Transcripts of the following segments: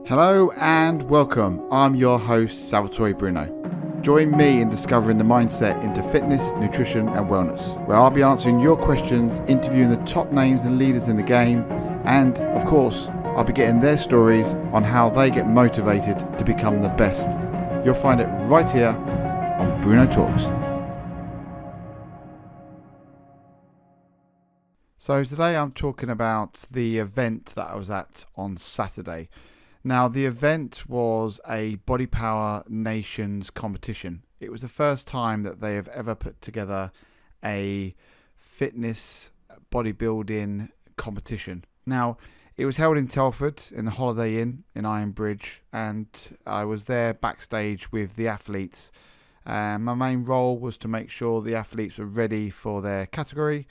Hello and welcome. I'm your host, Salvatore Bruno. Join me in discovering the mindset into fitness, nutrition and wellness, where I'll be answering your questions, interviewing the top names and leaders in the game, and of course, I'll be getting their stories on how they get motivated to become the best. You'll find it right here on Bruno Talks. So today I'm talking about the event that I was at on Saturday. Now, the event was a Body Power Nations competition. It was the first time that they have ever put together a fitness bodybuilding competition. Now, it was held in Telford in the Holiday Inn in Ironbridge, and I was there backstage with the athletes. My main role was to make sure the athletes were ready for their category,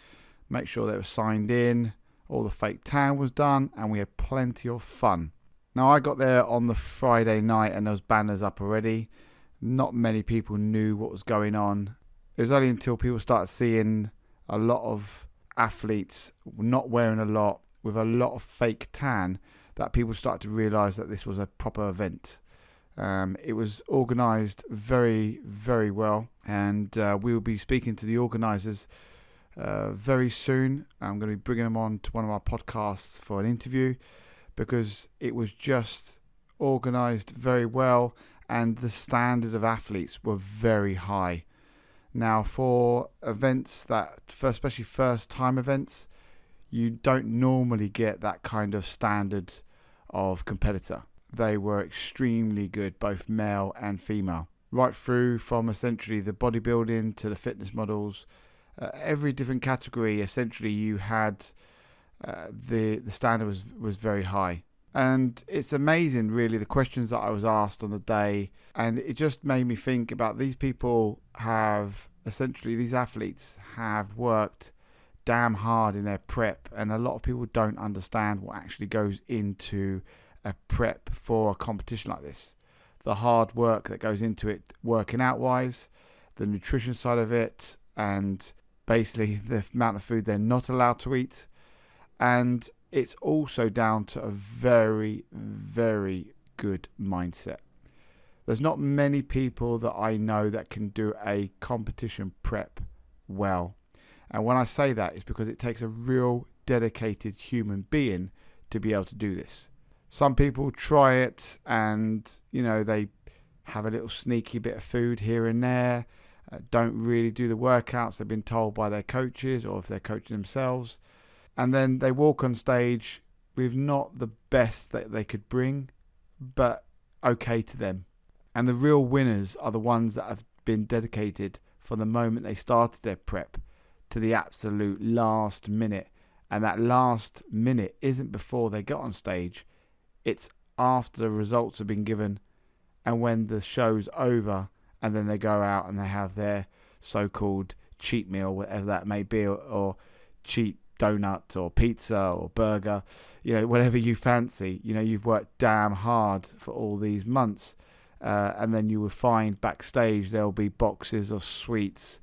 make sure they were signed in, all the fake tan was done, and we had plenty of fun. Now, I got there on the Friday night and there was banners up already. Not many people knew what was going on. It was only until people started seeing a lot of athletes not wearing a lot, with a lot of fake tan, that people started to realise that this was a proper event. It was organised very, very well, and we will be speaking to the organisers very soon. I'm going to be bringing them on to one of our podcasts for an interview, because it was just organised very well and the standard of athletes were very high. Now, for events especially first time events, you don't normally get that kind of standard of competitor. They were extremely good, both male and female, right through from essentially the bodybuilding to the fitness models. Every different category, essentially, you had the standard was very high. And it's amazing, really, the questions that I was asked on the day, and it just made me think about these athletes have worked damn hard in their prep, and a lot of people don't understand what actually goes into a prep for a competition like this. The hard work that goes into it, working out wise, the nutrition side of it, and basically the amount of food they're not allowed to eat. And it's also down to a very, very good mindset. There's not many people that I know that can do a competition prep well. And when I say that, it's because it takes a real dedicated human being to be able to do this. Some people try it and, they have a little sneaky bit of food here and there, don't really do the workouts they've been told by their coaches, or if they're coaching themselves. And then they walk on stage with not the best that they could bring, but okay to them. And the real winners are the ones that have been dedicated from the moment they started their prep to the absolute last minute. And that last minute isn't before they get on stage. It's after the results have been given and when the show's over, and then they go out and they have their so-called cheat meal, whatever that may be, or cheat donut or pizza or burger, whatever you fancy. You've worked damn hard for all these months, and then you will find backstage there'll be boxes of sweets,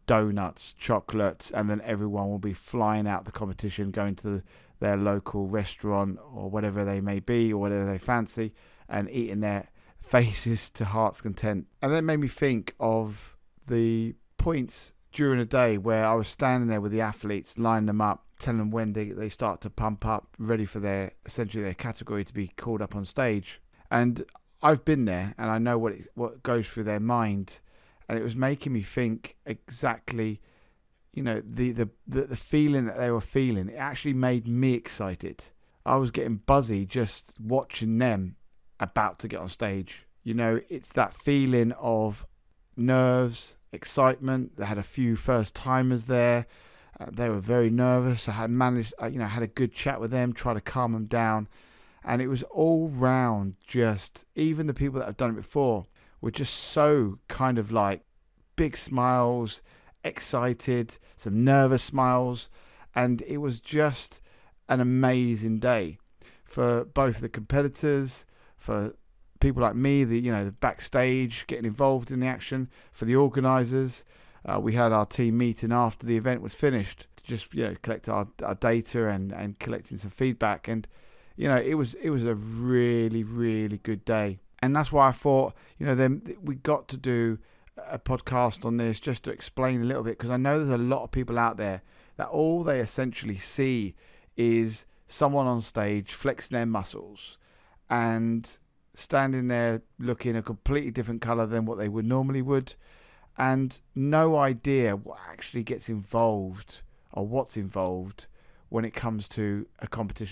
donuts, chocolates, and then everyone will be flying out the competition, going to their local restaurant or whatever they may be, or whatever they fancy, and eating their faces to heart's content. And that made me think of the points during the day where I was standing there with the athletes, lining them up, telling them when they start to pump up, ready for their category to be called up on stage. And I've been there, and I know what goes through their mind, and it was making me think exactly, the feeling that they were feeling. It actually made me excited. I was getting buzzy just watching them about to get on stage. It's that feeling of nerves, excitement. They had a few first timers there. They were very nervous. I had managed, had a good chat with them, try to calm them down. And it was all round, just even the people that have done it before were just so kind of like big smiles, excited, some nervous smiles. And it was just an amazing day for both the competitors, for people like me, the backstage, getting involved in the action, for the organisers. We had our team meeting after the event was finished to just collect our data and collecting some feedback. And it was a really, really good day. And that's why I thought, then we got to do a podcast on this just to explain a little bit, because I know there's a lot of people out there that all they essentially see is someone on stage flexing their muscles and standing there looking a completely different colour than what they would normally would, and no idea what actually gets involved or what's involved when it comes to a competition